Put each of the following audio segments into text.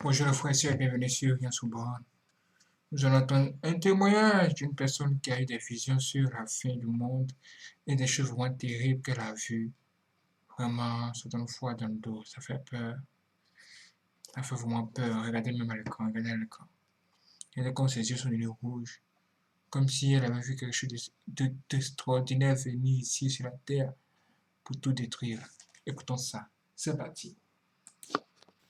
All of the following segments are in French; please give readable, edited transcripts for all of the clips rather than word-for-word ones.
Bonjour les frères et sœurs, bienvenue sur Yansouba. Nous allons entendre un témoignage d'une personne qui a eu des visions sur la fin du monde et des choses vraiment terribles qu'elle a vues. Vraiment, ça donne froid dans le dos, ça fait peur. Ça fait vraiment peur. Regardez même à l'écran, regardez à l'écran. Regardez comme ses yeux sont devenus rouges. Comme si elle avait vu quelque chose d'extraordinaire venir ici sur la terre pour tout détruire. Écoutons ça. C'est parti.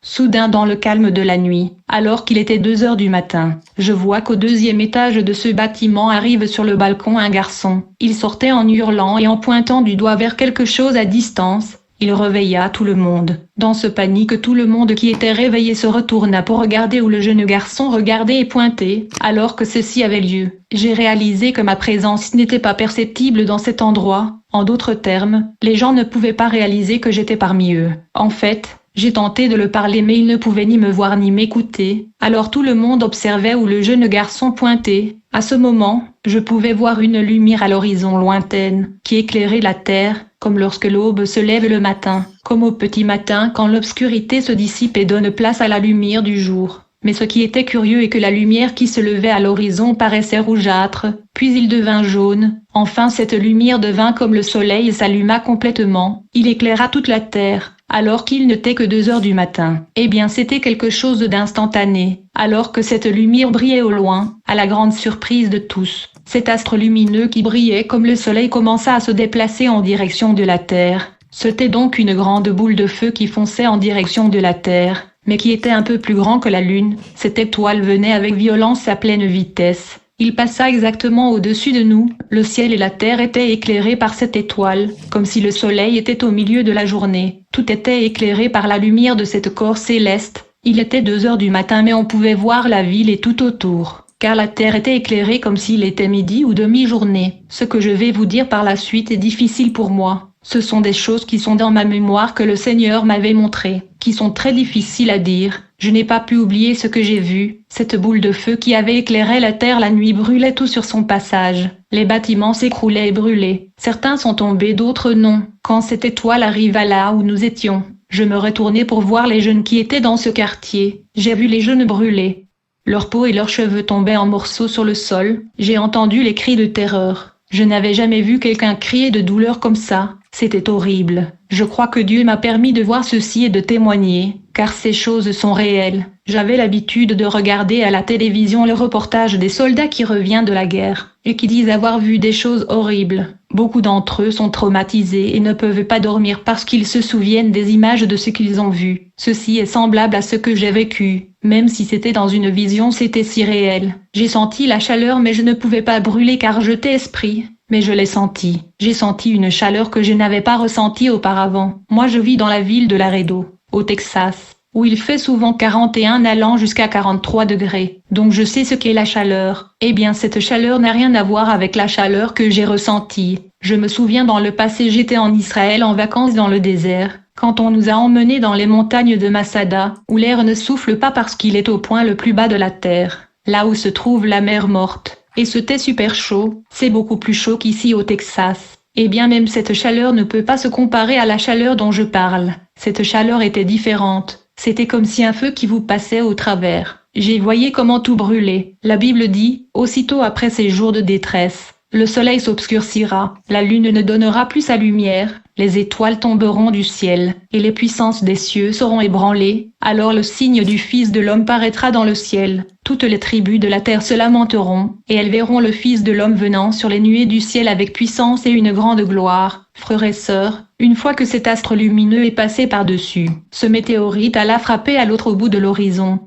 Soudain dans le calme de la nuit, alors qu'il était 2 heures du matin, je vois qu'au 2e étage de ce bâtiment arrive sur le balcon un garçon. Il sortait en hurlant et en pointant du doigt vers quelque chose à distance. Il réveilla tout le monde. Dans ce panique, tout le monde qui était réveillé se retourna pour regarder où le jeune garçon regardait et pointait, alors que ceci avait lieu. J'ai réalisé que ma présence n'était pas perceptible dans cet endroit. En d'autres termes, les gens ne pouvaient pas réaliser que j'étais parmi eux. En fait, j'ai tenté de le parler mais il ne pouvait ni me voir ni m'écouter, alors tout le monde observait où le jeune garçon pointait. À ce moment, je pouvais voir une lumière à l'horizon lointaine, qui éclairait la terre, comme lorsque l'aube se lève le matin, comme au petit matin quand l'obscurité se dissipe et donne place à la lumière du jour. Mais ce qui était curieux est que la lumière qui se levait à l'horizon paraissait rougeâtre, puis il devint jaune. Enfin cette lumière devint comme le soleil et s'alluma complètement. Il éclaira toute la terre, alors qu'il n'était que 2 heures du matin. Eh bien c'était quelque chose d'instantané, alors que cette lumière brillait au loin, à la grande surprise de tous. Cet astre lumineux qui brillait comme le soleil commença à se déplacer en direction de la terre. C'était donc une grande boule de feu qui fonçait en direction de la terre, mais qui était un peu plus grand que la lune. Cette étoile venait avec violence à pleine vitesse. Il passa exactement au-dessus de nous, le ciel et la terre étaient éclairés par cette étoile, comme si le soleil était au milieu de la journée. Tout était éclairé par la lumière de cette corps céleste. Il était 2 heures du matin mais on pouvait voir la ville et tout autour, car la terre était éclairée comme s'il était midi ou demi-journée. Ce que je vais vous dire par la suite est difficile pour moi. Ce sont des choses qui sont dans ma mémoire que le Seigneur m'avait montrées, qui sont très difficiles à dire. Je n'ai pas pu oublier ce que j'ai vu. Cette boule de feu qui avait éclairé la terre la nuit brûlait tout sur son passage. Les bâtiments s'écroulaient et brûlaient. Certains sont tombés, d'autres non. Quand cette étoile arriva là où nous étions, je me retournai pour voir les jeunes qui étaient dans ce quartier. J'ai vu les jeunes brûler. Leur peau et leurs cheveux tombaient en morceaux sur le sol. J'ai entendu les cris de terreur. Je n'avais jamais vu quelqu'un crier de douleur comme ça. C'était horrible. Je crois que Dieu m'a permis de voir ceci et de témoigner, car ces choses sont réelles. J'avais l'habitude de regarder à la télévision le reportage des soldats qui reviennent de la guerre, et qui disent avoir vu des choses horribles. Beaucoup d'entre eux sont traumatisés et ne peuvent pas dormir parce qu'ils se souviennent des images de ce qu'ils ont vu. Ceci est semblable à ce que j'ai vécu. Même si c'était dans une vision, c'était si réel. J'ai senti la chaleur mais je ne pouvais pas brûler car j'étais esprit. Mais je l'ai senti. J'ai senti une chaleur que je n'avais pas ressentie auparavant. Moi je vis dans la ville de Laredo, au Texas, où il fait souvent 41 allant jusqu'à 43 degrés. Donc je sais ce qu'est la chaleur. Eh bien cette chaleur n'a rien à voir avec la chaleur que j'ai ressentie. Je me souviens dans le passé j'étais en Israël en vacances dans le désert, quand on nous a emmenés dans les montagnes de Masada, où l'air ne souffle pas parce qu'il est au point le plus bas de la terre, là où se trouve la mer morte. Et c'était super chaud, c'est beaucoup plus chaud qu'ici au Texas. Eh bien même cette chaleur ne peut pas se comparer à la chaleur dont je parle. Cette chaleur était différente. C'était comme si un feu qui vous passait au travers. J'ai voyé comment tout brûlait. La Bible dit, aussitôt après ces jours de détresse, le soleil s'obscurcira, la lune ne donnera plus sa lumière, les étoiles tomberont du ciel, et les puissances des cieux seront ébranlées. Alors le signe du Fils de l'homme paraîtra dans le ciel. Toutes les tribus de la terre se lamenteront, et elles verront le Fils de l'homme venant sur les nuées du ciel avec puissance et une grande gloire. Frères et sœurs, une fois que cet astre lumineux est passé par-dessus, ce météorite alla frapper à l'autre bout de l'horizon.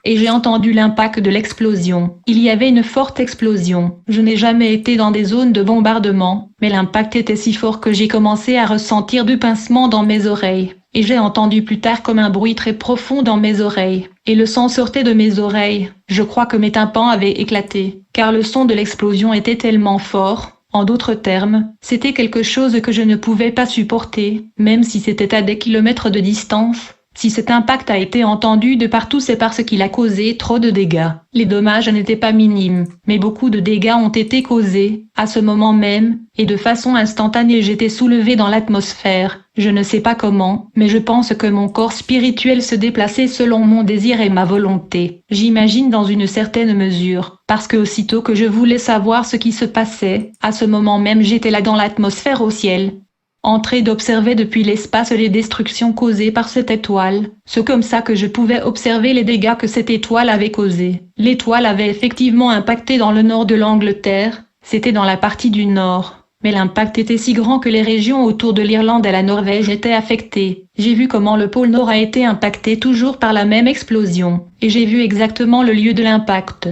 Et j'ai entendu l'impact de l'explosion. Il y avait une forte explosion. Je n'ai jamais été dans des zones de bombardement, mais l'impact était si fort que j'ai commencé à ressentir du pincement dans mes oreilles. Et j'ai entendu plus tard comme un bruit très profond dans mes oreilles. Et le sang sortait de mes oreilles. Je crois que mes tympans avaient éclaté, car le son de l'explosion était tellement fort. En d'autres termes, c'était quelque chose que je ne pouvais pas supporter, même si c'était à des kilomètres de distance. Si cet impact a été entendu de partout, c'est parce qu'il a causé trop de dégâts. Les dommages n'étaient pas minimes, mais beaucoup de dégâts ont été causés, à ce moment même, et de façon instantanée j'étais soulevé dans l'atmosphère. Je ne sais pas comment, mais je pense que mon corps spirituel se déplaçait selon mon désir et ma volonté. J'imagine dans une certaine mesure, parce que aussitôt que je voulais savoir ce qui se passait, à ce moment même j'étais là dans l'atmosphère au ciel. Entrée d'observer depuis l'espace les destructions causées par cette étoile. C'est comme ça que je pouvais observer les dégâts que cette étoile avait causés. L'étoile avait effectivement impacté dans le nord de l'Angleterre, c'était dans la partie du nord. Mais l'impact était si grand que les régions autour de l'Irlande et la Norvège étaient affectées. J'ai vu comment le pôle Nord a été impacté toujours par la même explosion, et j'ai vu exactement le lieu de l'impact.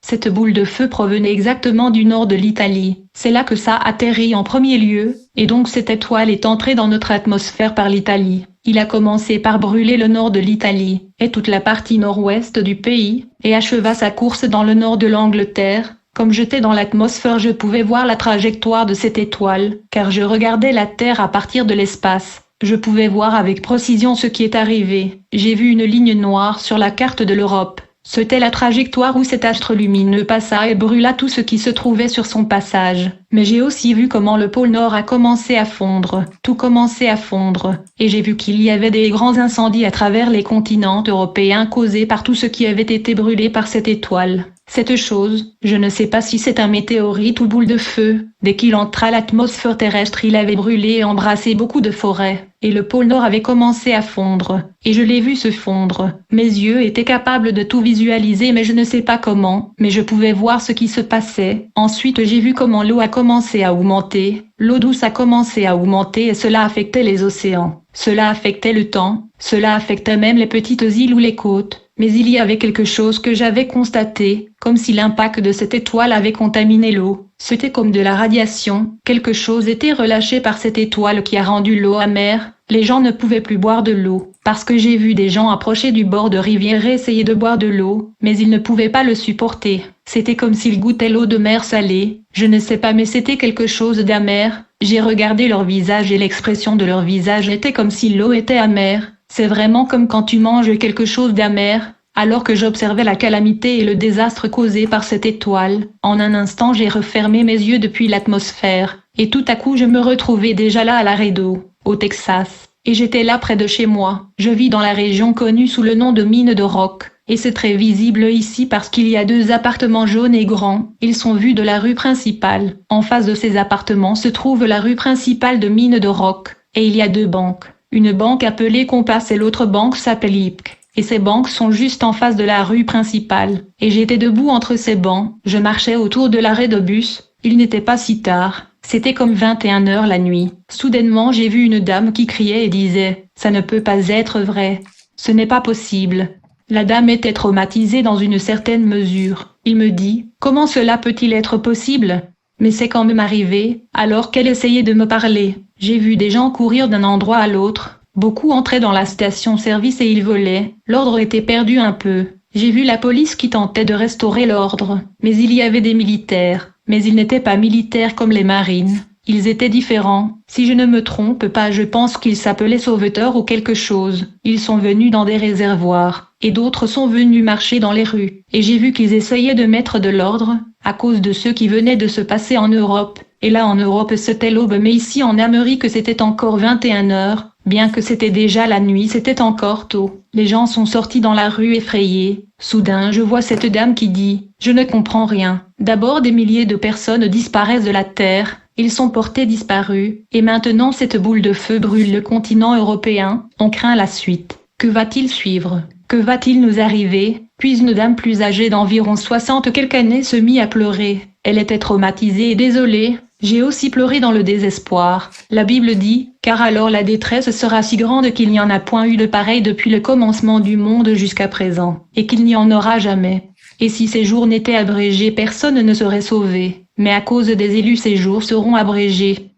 Cette boule de feu provenait exactement du nord de l'Italie. C'est là que ça atterrit en premier lieu, et donc cette étoile est entrée dans notre atmosphère par l'Italie. Il a commencé par brûler le nord de l'Italie, et toute la partie nord-ouest du pays, et acheva sa course dans le nord de l'Angleterre. Comme j'étais dans l'atmosphère, je pouvais voir la trajectoire de cette étoile, car je regardais la Terre à partir de l'espace. Je pouvais voir avec précision ce qui est arrivé. J'ai vu une ligne noire sur la carte de l'Europe. C'était la trajectoire où cet astre lumineux passa et brûla tout ce qui se trouvait sur son passage. Mais j'ai aussi vu comment le pôle Nord a commencé à fondre. Tout commençait à fondre. Et j'ai vu qu'il y avait des grands incendies à travers les continents européens causés par tout ce qui avait été brûlé par cette étoile. Cette chose, je ne sais pas si c'est un météorite ou boule de feu. Dès qu'il entra l'atmosphère terrestre, il avait brûlé et embrassé beaucoup de forêts. Et le pôle Nord avait commencé à fondre. Et je l'ai vu se fondre. Mes yeux étaient capables de tout visualiser, mais je ne sais pas comment. Mais je pouvais voir ce qui se passait. Ensuite, j'ai vu comment l'eau a commencé à augmenter. L'eau douce a commencé à augmenter et cela affectait les océans. Cela affectait le temps. Cela affectait même les petites îles ou les côtes. Mais il y avait quelque chose que j'avais constaté, comme si l'impact de cette étoile avait contaminé l'eau. C'était comme de la radiation, quelque chose était relâché par cette étoile qui a rendu l'eau amère. Les gens ne pouvaient plus boire de l'eau, parce que j'ai vu des gens approcher du bord de rivière et essayer de boire de l'eau, mais ils ne pouvaient pas le supporter. C'était comme s'ils goûtaient l'eau de mer salée, je ne sais pas mais c'était quelque chose d'amer. J'ai regardé leur visage et l'expression de leur visage était comme si l'eau était amère. C'est vraiment comme quand tu manges quelque chose d'amer. Alors que j'observais la calamité et le désastre causé par cette étoile, en un instant j'ai refermé mes yeux depuis l'atmosphère, et tout à coup je me retrouvais déjà là à Laredo, au Texas, et j'étais là près de chez moi. Je vis dans la région connue sous le nom de mine de roc, et c'est très visible ici parce qu'il y a 2 appartements jaunes et grands, ils sont vus de la rue principale. En face de ces appartements se trouve la rue principale de mine de roc, et il y a 2 banques. Une banque appelée Compass et l'autre banque s'appelle IPC. Et ces banques sont juste en face de la rue principale. Et j'étais debout entre ces bancs, je marchais autour de l'arrêt de bus, il n'était pas si tard, c'était comme 21 heures la nuit. Soudainement j'ai vu une dame qui criait et disait « Ça ne peut pas être vrai. Ce n'est pas possible. » La dame était traumatisée dans une certaine mesure. Il me dit « Comment cela peut-il être possible ?» Mais c'est quand même arrivé, alors qu'elle essayait de me parler. J'ai vu des gens courir d'un endroit à l'autre. Beaucoup entraient dans la station-service et ils volaient. L'ordre était perdu un peu. J'ai vu la police qui tentait de restaurer l'ordre. Mais il y avait des militaires. Mais ils n'étaient pas militaires comme les marines. Ils étaient différents. Si je ne me trompe pas, je pense qu'ils s'appelaient sauveteurs ou quelque chose. Ils sont venus dans des réservoirs. Et d'autres sont venus marcher dans les rues. Et j'ai vu qu'ils essayaient de mettre de l'ordre, à cause de ce qui venait de se passer en Europe. Et là en Europe c'était l'aube, mais ici en Amérique c'était encore 21 heures. Bien que c'était déjà la nuit, c'était encore tôt. Les gens sont sortis dans la rue effrayés. Soudain, je vois cette dame qui dit « Je ne comprends rien. D'abord des milliers de personnes disparaissent de la terre. Ils sont portés disparus. Et maintenant cette boule de feu brûle le continent européen. On craint la suite. Que va-t-il suivre ? Que va-t-il nous arriver ?» Puis une dame plus âgée d'environ 60 quelques années se mit à pleurer. Elle était traumatisée et désolée. J'ai aussi pleuré dans le désespoir. La Bible dit, car alors la détresse sera si grande qu'il n'y en a point eu de pareil depuis le commencement du monde jusqu'à présent, et qu'il n'y en aura jamais. Et si ces jours n'étaient abrégés, personne ne serait sauvé, mais à cause des élus ces jours seront abrégés.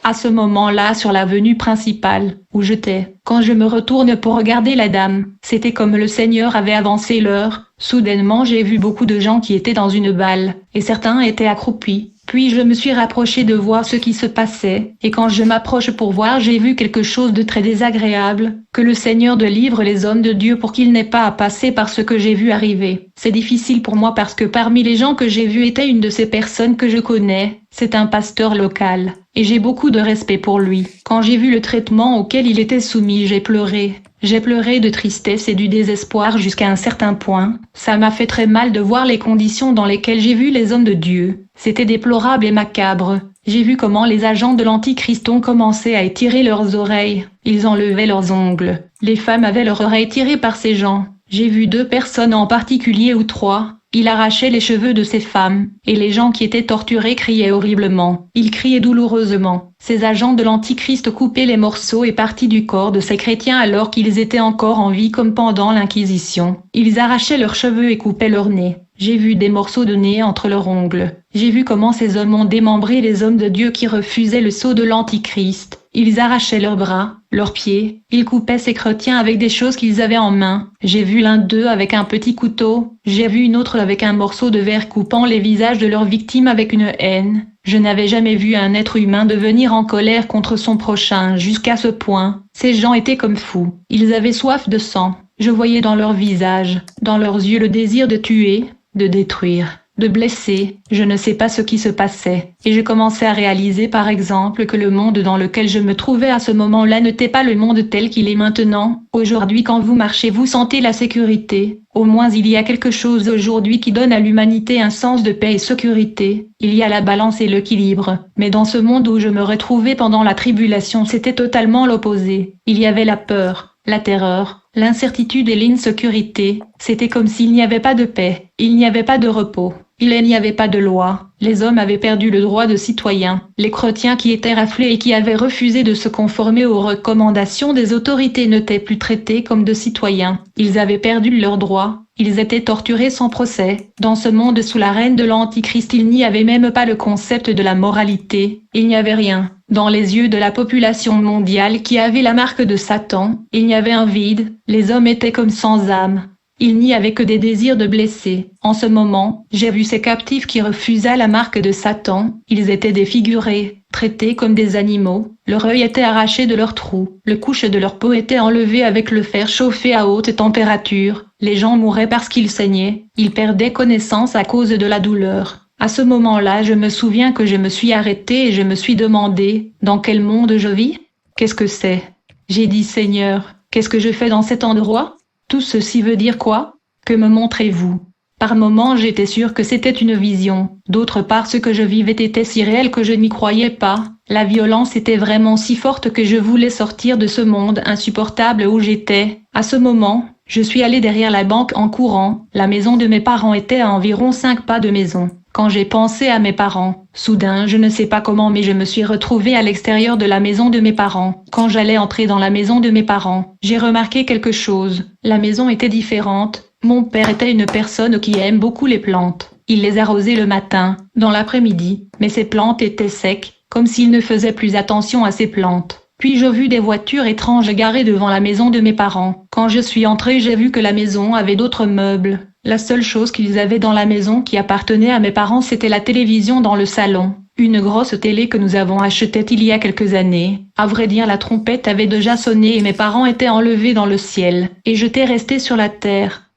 À ce moment-là, sur l'avenue principale, où j'étais, quand je me retourne pour regarder la dame, c'était comme le Seigneur avait avancé l'heure. Soudainement j'ai vu beaucoup de gens qui étaient dans une balle, et certains étaient accroupis. Puis je me suis rapproché de voir ce qui se passait, et quand je m'approche pour voir, j'ai vu quelque chose de très désagréable, que le Seigneur délivre les hommes de Dieu pour qu'ils n'aient pas à passer par ce que j'ai vu arriver. C'est difficile pour moi parce que parmi les gens que j'ai vus était une de ces personnes que je connais, c'est un pasteur local, et j'ai beaucoup de respect pour lui. Quand j'ai vu le traitement auquel il était soumis, j'ai pleuré. J'ai pleuré de tristesse et du désespoir jusqu'à un certain point. Ça m'a fait très mal de voir les conditions dans lesquelles j'ai vu les hommes de Dieu. C'était déplorable et macabre. J'ai vu comment les agents de l'Antichrist ont commencé à étirer leurs oreilles. Ils enlevaient leurs ongles. Les femmes avaient leurs oreilles tirées par ces gens. J'ai vu 2 personnes en particulier ou 3. Il arrachait les cheveux de ces femmes, et les gens qui étaient torturés criaient horriblement. Ils criaient douloureusement. Ces agents de l'Antichrist coupaient les morceaux et parties du corps de ces chrétiens alors qu'ils étaient encore en vie comme pendant l'Inquisition. Ils arrachaient leurs cheveux et coupaient leur nez. J'ai vu des morceaux de nez entre leurs ongles. J'ai vu comment ces hommes ont démembré les hommes de Dieu qui refusaient le sceau de l'Antichrist. Ils arrachaient leurs bras, leurs pieds, ils coupaient ces chrétiens avec des choses qu'ils avaient en main. J'ai vu l'un d'eux avec un petit couteau, j'ai vu une autre avec un morceau de verre coupant les visages de leurs victimes avec une haine. Je n'avais jamais vu un être humain devenir en colère contre son prochain jusqu'à ce point. Ces gens étaient comme fous, ils avaient soif de sang. Je voyais dans leurs visages, dans leurs yeux le désir de tuer, de détruire, de blesser, je ne sais pas ce qui se passait, et je commençais à réaliser par exemple que le monde dans lequel je me trouvais à ce moment-là n'était pas le monde tel qu'il est maintenant. Aujourd'hui quand vous marchez vous sentez la sécurité, au moins il y a quelque chose aujourd'hui qui donne à l'humanité un sens de paix et sécurité, il y a la balance et l'équilibre, mais dans ce monde où je me retrouvais pendant la tribulation c'était totalement l'opposé, il y avait la peur, la terreur, l'incertitude et l'insécurité, c'était comme s'il n'y avait pas de paix, il n'y avait pas de repos. Il n'y avait pas de loi, les hommes avaient perdu le droit de citoyen, les chrétiens qui étaient raflés et qui avaient refusé de se conformer aux recommandations des autorités n'étaient plus traités comme de citoyens, ils avaient perdu leurs droits, ils étaient torturés sans procès. Dans ce monde sous la règne de l'Antichrist il n'y avait même pas le concept de la moralité, il n'y avait rien. Dans les yeux de la population mondiale qui avait la marque de Satan, il y avait un vide, les hommes étaient comme sans âme. Il n'y avait que des désirs de blesser. En ce moment, j'ai vu ces captifs qui refusaient la marque de Satan. Ils étaient défigurés, traités comme des animaux. Leur œil était arraché de leur trou. Le couche de leur peau était enlevé avec le fer chauffé à haute température. Les gens mouraient parce qu'ils saignaient. Ils perdaient connaissance à cause de la douleur. À ce moment-là, je me souviens que je me suis arrêtée et je me suis demandé, dans quel monde je vis? Qu'est-ce que c'est? J'ai dit Seigneur, qu'est-ce que je fais dans cet endroit? Tout ceci veut dire quoi? Que me montrez-vous? Par moments j'étais sûre que c'était une vision, d'autre part ce que je vivais était si réel que je n'y croyais pas, la violence était vraiment si forte que je voulais sortir de ce monde insupportable où j'étais. À ce moment, je suis allée derrière la banque en courant, la maison de mes parents était à environ 5 pas de maison. Quand j'ai pensé à mes parents, soudain, je ne sais pas comment mais je me suis retrouvée à l'extérieur de la maison de mes parents. Quand j'allais entrer dans la maison de mes parents, j'ai remarqué quelque chose. La maison était différente. Mon père était une personne qui aime beaucoup les plantes. Il les arrosait le matin, dans l'après-midi, mais ces plantes étaient secs, comme s'il ne faisait plus attention à ces plantes. Puis j'ai vu des voitures étranges garées devant la maison de mes parents. Quand je suis entrée, j'ai vu que la maison avait d'autres meubles. La seule chose qu'ils avaient dans la maison qui appartenait à mes parents, c'était la télévision dans le salon. Une grosse télé que nous avons achetée il y a quelques années. À vrai dire, la trompette avait déjà sonné et mes parents étaient enlevés dans le ciel. Et j'étais restée sur la terre.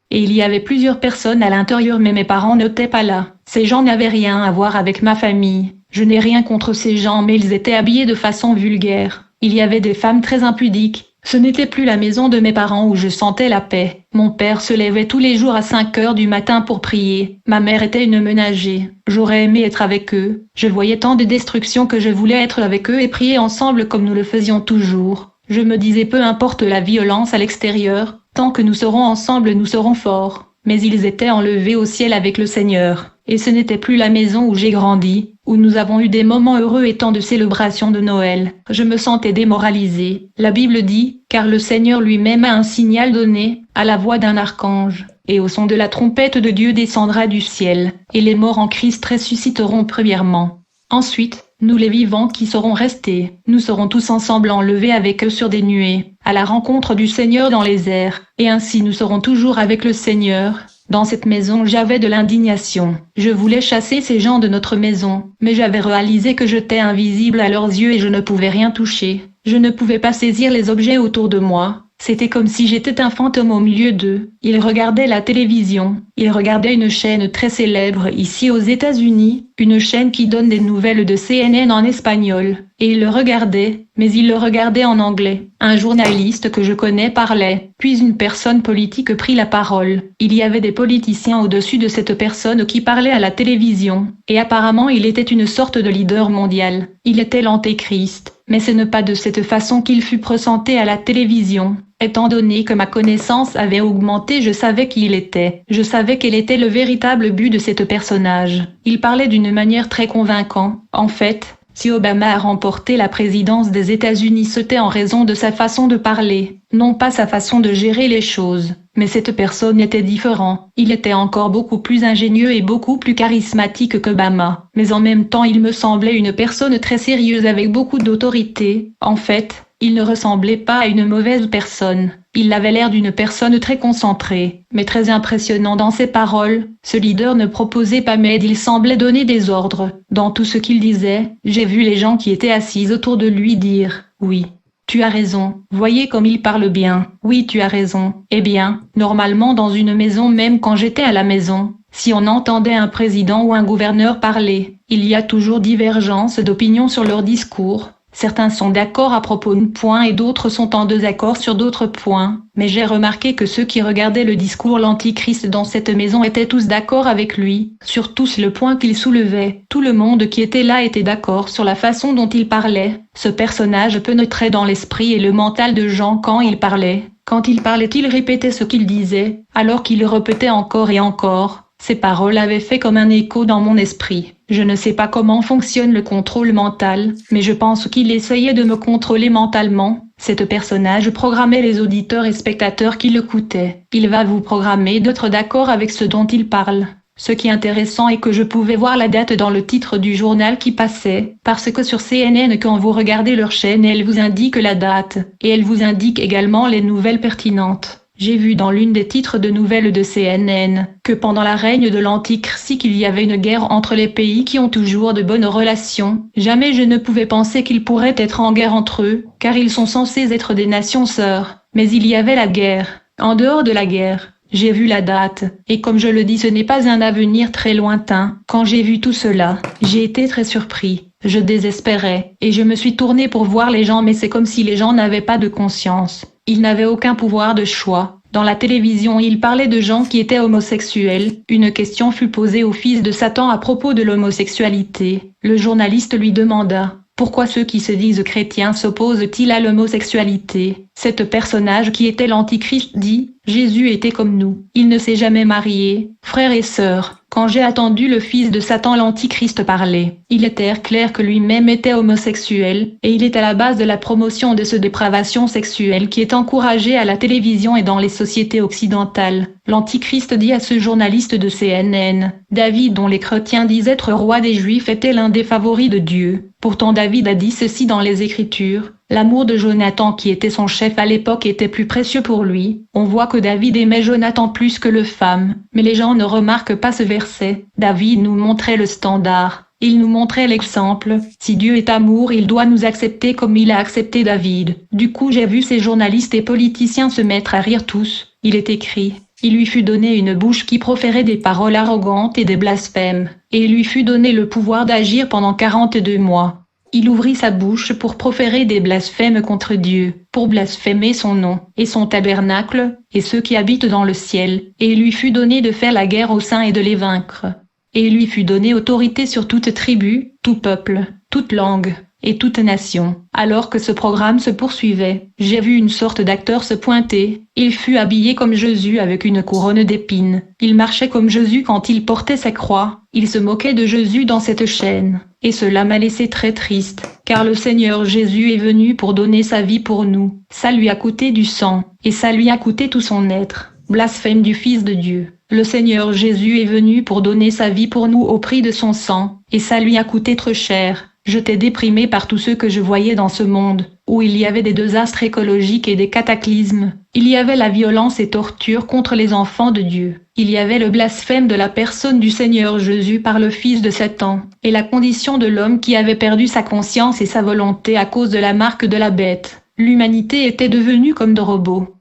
Et il y avait plusieurs personnes à l'intérieur mais mes parents n'étaient pas là. Ces gens n'avaient rien à voir avec ma famille. Je n'ai rien contre ces gens mais ils étaient habillés de façon vulgaire. Il y avait des femmes très impudiques. Ce n'était plus la maison de mes parents où je sentais la paix. Mon père se levait tous les jours à 5 heures du matin pour prier. Ma mère était une ménager. J'aurais aimé être avec eux. Je voyais tant de destruction que je voulais être avec eux et prier ensemble comme nous le faisions toujours. Je me disais peu importe la violence à l'extérieur, tant que nous serons ensemble nous serons forts. Mais ils étaient enlevés au ciel avec le Seigneur. Et ce n'était plus la maison où j'ai grandi, où nous avons eu des moments heureux et tant de célébrations de Noël. Je me sentais démoralisée. La Bible dit, car le Seigneur lui-même a un signal donné, à la voix d'un archange, et au son de la trompette de Dieu descendra du ciel, et les morts en Christ ressusciteront premièrement. Ensuite, nous les vivants qui serons restés, nous serons tous ensemble enlevés avec eux sur des nuées, à la rencontre du Seigneur dans les airs, et ainsi nous serons toujours avec le Seigneur. Dans cette maison j'avais de l'indignation. Je voulais chasser ces gens de notre maison, mais j'avais réalisé que j'étais invisible à leurs yeux et je ne pouvais rien toucher. Je ne pouvais pas saisir les objets autour de moi. C'était comme si j'étais un fantôme au milieu d'eux. Ils regardaient la télévision. Ils regardaient une chaîne très célèbre ici aux États-Unis, une chaîne qui donne des nouvelles de CNN en espagnol. Et ils le regardaient, mais ils le regardaient en anglais. Un journaliste que je connais parlait, puis une personne politique prit la parole. Il y avait des politiciens au-dessus de cette personne qui parlait à la télévision, et apparemment il était une sorte de leader mondial. Il était l'antéchrist, mais ce n'est pas de cette façon qu'il fut présenté à la télévision. Étant donné que ma connaissance avait augmenté, je savais qui il était. Je savais quel était le véritable but de ce personnage. Il parlait d'une manière très convaincante. En fait, si Obama a remporté la présidence des États-Unis, c'était en raison de sa façon de parler, non pas sa façon de gérer les choses. Mais cette personne était différente. Il était encore beaucoup plus ingénieux et beaucoup plus charismatique qu'Obama. Mais en même temps, il me semblait une personne très sérieuse avec beaucoup d'autorité. En fait, il ne ressemblait pas à une mauvaise personne. Il avait l'air d'une personne très concentrée, mais très impressionnant dans ses paroles. Ce leader ne proposait pas mais il semblait donner des ordres. Dans tout ce qu'il disait, j'ai vu les gens qui étaient assis autour de lui dire « Oui. Tu as raison, voyez comme il parle bien. Oui, tu as raison. » Eh bien, normalement dans une maison, même quand j'étais à la maison, si on entendait un président ou un gouverneur parler, il y a toujours divergence d'opinion sur leur discours. Certains sont d'accord à propos d'un point et d'autres sont en désaccord sur d'autres points, mais j'ai remarqué que ceux qui regardaient le discours l'Antichrist dans cette maison étaient tous d'accord avec lui, sur tous le point qu'il soulevait. Tout le monde qui était là était d'accord sur la façon dont il parlait. Ce personnage pénétrait dans l'esprit et le mental de gens quand il parlait. Quand il parlait, il répétait ce qu'il disait, alors qu'il le répétait encore et encore. Ces paroles avaient fait comme un écho dans mon esprit. Je ne sais pas comment fonctionne le contrôle mental, mais je pense qu'il essayait de me contrôler mentalement. Cet personnage programmait les auditeurs et spectateurs qui l'écoutaient. Il va vous programmer d'être d'accord avec ce dont il parle. Ce qui est intéressant est que je pouvais voir la date dans le titre du journal qui passait, parce que sur CNN quand vous regardez leur chaîne, elle vous indique la date, et elle vous indique également les nouvelles pertinentes. J'ai vu dans l'une des titres de nouvelles de CNN que pendant la règne de l'Antichrist qu'il y avait une guerre entre les pays qui ont toujours de bonnes relations. Jamais je ne pouvais penser qu'ils pourraient être en guerre entre eux, car ils sont censés être des nations sœurs. Mais il y avait la guerre. En dehors de la guerre, j'ai vu la date, et comme je le dis, ce n'est pas un avenir très lointain. Quand j'ai vu tout cela, j'ai été très surpris. Je désespérais, et je me suis tourné pour voir les gens, mais c'est comme si les gens n'avaient pas de conscience. Ils n'avaient aucun pouvoir de choix. Dans la télévision, il parlait de gens qui étaient homosexuels. Une question fut posée au fils de Satan à propos de l'homosexualité. Le journaliste lui demanda « Pourquoi ceux qui se disent chrétiens s'opposent-ils à l'homosexualité ?» Cet personnage qui était l'Antichrist dit « Jésus était comme nous. Il ne s'est jamais marié. Frères et sœurs, quand j'ai entendu le fils de Satan l'Antichrist parler, il était clair que lui-même était homosexuel, et il est à la base de la promotion de cette dépravation sexuelle qui est encouragée à la télévision et dans les sociétés occidentales. L'Antichrist dit à ce journaliste de CNN, « David, dont les chrétiens disent être roi des Juifs, était l'un des favoris de Dieu. Pourtant David a dit ceci dans les Écritures. L'amour de Jonathan qui était son chef à l'époque était plus précieux pour lui. On voit que David aimait Jonathan plus que le femme, mais les gens ne remarquent pas ce verset. David nous montrait le standard. Il nous montrait l'exemple. Si Dieu est amour, il doit nous accepter comme il a accepté David. Du coup, j'ai vu ces journalistes et politiciens se mettre à rire tous. Il est écrit. Il lui fut donné une bouche qui proférait des paroles arrogantes et des blasphèmes, et il lui fut donné le pouvoir d'agir pendant 42 mois. Il ouvrit sa bouche pour proférer des blasphèmes contre Dieu, pour blasphémer son nom, et son tabernacle, et ceux qui habitent dans le ciel, et il lui fut donné de faire la guerre aux saints et de les vaincre. Et il lui fut donné autorité sur toute tribu, tout peuple, toute langue, et toute nation. Alors que ce programme se poursuivait, j'ai vu une sorte d'acteur se pointer. Il fut habillé comme Jésus avec une couronne d'épines. Il marchait comme Jésus quand il portait sa croix. Il se moquait de Jésus dans cette chaîne. Et cela m'a laissé très triste, car le Seigneur Jésus est venu pour donner sa vie pour nous. Ça lui a coûté du sang, et ça lui a coûté tout son être. Blasphème du Fils de Dieu. Le Seigneur Jésus est venu pour donner sa vie pour nous au prix de son sang, et ça lui a coûté trop cher. J'étais déprimée par tout ce que je voyais dans ce monde, où il y avait des désastres écologiques et des cataclysmes. Il y avait la violence et torture contre les enfants de Dieu. Il y avait le blasphème de la personne du Seigneur Jésus par le fils de Satan, et la condition de l'homme qui avait perdu sa conscience et sa volonté à cause de la marque de la bête. L'humanité était devenue comme de robots.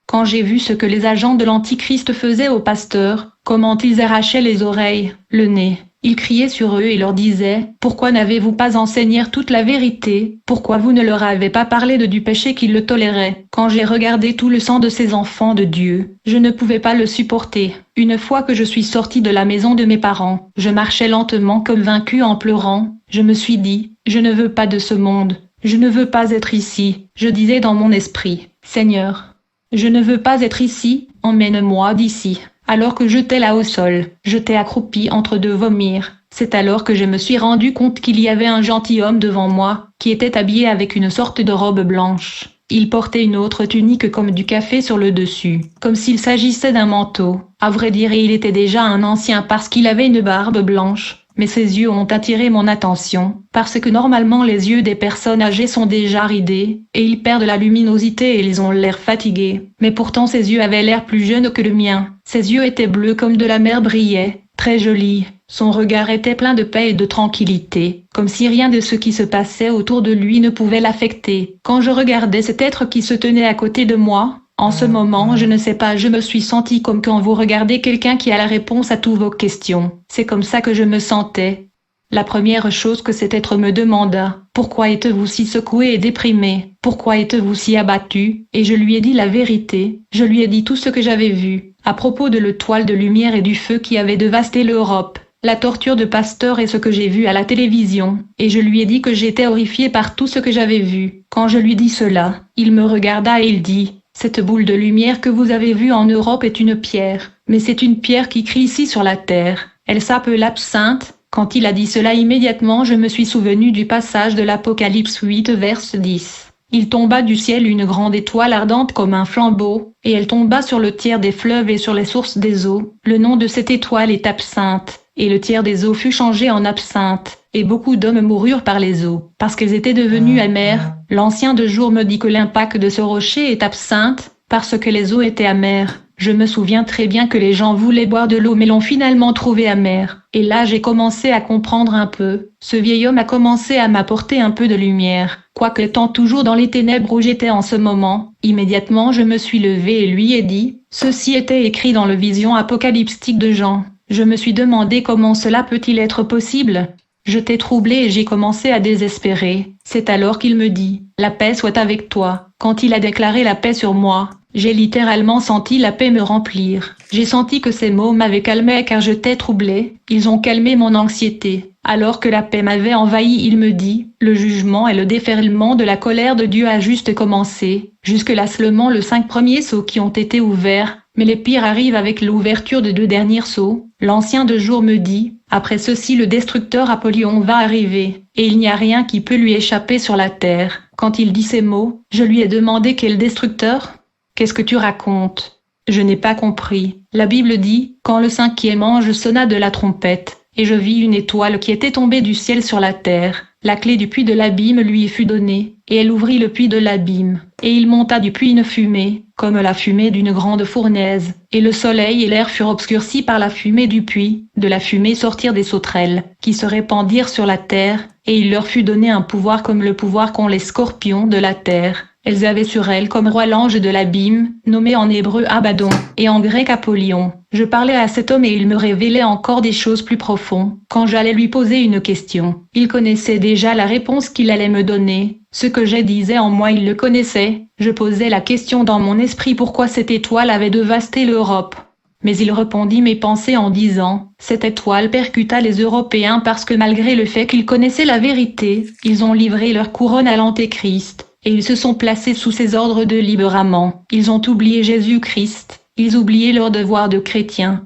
Quand j'ai vu ce que les agents de l'Antichrist faisaient aux pasteurs, comment ils arrachaient les oreilles, le nez, ils criaient sur eux et leur disaient, « Pourquoi n'avez-vous pas enseigné toute la vérité? Pourquoi vous ne leur avez pas parlé du péché qu'ils le toléraient? » Quand j'ai regardé tout le sang de ces enfants de Dieu, je ne pouvais pas le supporter. Une fois que je suis sortie de la maison de mes parents, je marchais lentement comme vaincue en pleurant. Je me suis dit, « Je ne veux pas de ce monde. Je ne veux pas être ici. » Je disais dans mon esprit, « Seigneur, je ne veux pas être ici, emmène-moi d'ici. » Alors que j'étais là au sol, j'étais accroupie entre deux vomirs. C'est alors que je me suis rendu compte qu'il y avait un gentilhomme devant moi, qui était habillé avec une sorte de robe blanche. Il portait une autre tunique comme du café sur le dessus, comme s'il s'agissait d'un manteau. À vrai dire, il était déjà un ancien parce qu'il avait une barbe blanche. Mais ses yeux ont attiré mon attention, parce que normalement les yeux des personnes âgées sont déjà ridés, et ils perdent la luminosité et ils ont l'air fatigués. Mais pourtant ses yeux avaient l'air plus jeunes que le mien. Ses yeux étaient bleus comme de la mer brillaient, très jolis. Son regard était plein de paix et de tranquillité, comme si rien de ce qui se passait autour de lui ne pouvait l'affecter. Quand je regardais cet être qui se tenait à côté de moi, en ce moment, je ne sais pas, je me suis sentie comme quand vous regardez quelqu'un qui a la réponse à toutes vos questions. C'est comme ça que je me sentais. La première chose que cet être me demanda, « Pourquoi êtes-vous si secoué et déprimé? Pourquoi êtes-vous si abattu ?» Et je lui ai dit la vérité, je lui ai dit tout ce que j'avais vu, à propos de l'étoile de lumière et du feu qui avait dévasté l'Europe, la torture de Pasteur et ce que j'ai vu à la télévision, et je lui ai dit que j'étais horrifiée par tout ce que j'avais vu. Quand je lui dis cela, il me regarda et il dit, « Cette boule de lumière que vous avez vue en Europe est une pierre, mais c'est une pierre qui crie ici sur la terre. Elle s'appelle absinthe. » Quand il a dit cela immédiatement je me suis souvenu du passage de l'Apocalypse 8 verset 10. Il tomba du ciel une grande étoile ardente comme un flambeau, et elle tomba sur le tiers des fleuves et sur les sources des eaux. Le nom de cette étoile est absinthe, et le tiers des eaux fut changé en absinthe, et beaucoup d'hommes moururent par les eaux, parce qu'elles étaient devenues amères. L'ancien de jour me dit que l'impact de ce rocher est absinthe, parce que les eaux étaient amères. Je me souviens très bien que les gens voulaient boire de l'eau mais l'ont finalement trouvée amère. Et là j'ai commencé à comprendre un peu. Ce vieil homme a commencé à m'apporter un peu de lumière. Quoique étant toujours dans les ténèbres où j'étais en ce moment, immédiatement je me suis levée et lui ai dit, ceci était écrit dans le vision apocalyptique de Jean. Je me suis demandé comment cela peut-il être possible. J'étais troublée et j'ai commencé à désespérer. C'est alors qu'il me dit, « La paix soit avec toi. » Quand il a déclaré la paix sur moi, j'ai littéralement senti la paix me remplir. J'ai senti que ces mots m'avaient calmé car j'étais troublée. Ils ont calmé mon anxiété. Alors que la paix m'avait envahi, il me dit, « Le jugement et le déferlement de la colère de Dieu a juste commencé. Jusque-là seulement les 5 premiers seaux qui ont été ouverts. Mais les pires arrivent avec l'ouverture de 2 derniers seaux. » L'ancien de jour me dit, « Après ceci le destructeur Apollyon va arriver, et il n'y a rien qui peut lui échapper sur la terre. » Quand il dit ces mots, je lui ai demandé quel destructeur? Qu'est-ce que tu racontes? Je n'ai pas compris. La Bible dit, quand le 5e ange sonna de la trompette, et je vis une étoile qui était tombée du ciel sur la terre. La clé du puits de l'abîme lui fut donnée, et elle ouvrit le puits de l'abîme, et il monta du puits une fumée, comme la fumée d'une grande fournaise, et le soleil et l'air furent obscurcis par la fumée du puits. De la fumée sortirent des sauterelles, qui se répandirent sur la terre, et il leur fut donné un pouvoir comme le pouvoir qu'ont les scorpions de la terre. Elles avaient sur elles comme roi l'ange de l'abîme, nommé en hébreu Abaddon, et en grec Apollyon. Je parlais à cet homme et il me révélait encore des choses plus profondes. Quand j'allais lui poser une question, il connaissait déjà la réponse qu'il allait me donner. Ce que je disais en moi il le connaissait. Je posais la question dans mon esprit pourquoi cette étoile avait dévasté l'Europe. Mais il répondit mes pensées en disant, cette étoile percuta les Européens parce que malgré le fait qu'ils connaissaient la vérité, ils ont livré leur couronne à l'Antéchrist. Et ils se sont placés sous ses ordres de libre amant. Ils ont oublié Jésus-Christ. Ils oubliaient leur devoir de chrétiens.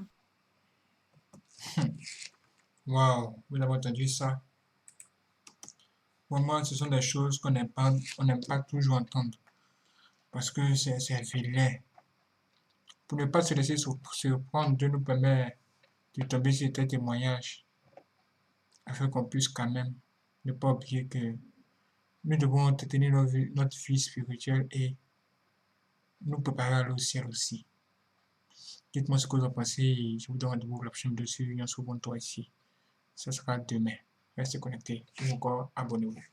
Waouh, vous avez entendu ça? Pour moi, ce sont des choses on n'aime pas toujours entendre. Parce que c'est vilain. Pour ne pas se laisser surprendre, Dieu nous permet de tomber sur tes témoignages. Afin qu'on puisse quand même ne pas oublier que nous devons entretenir notre vie spirituelle et nous préparer à aller au ciel aussi. Dites-moi ce que vous en pensez et je vous donne rendez-vous la prochaine dessus. Il y a un second tour ici. Ça sera demain. Restez connectés. Ou encore, abonnez-vous.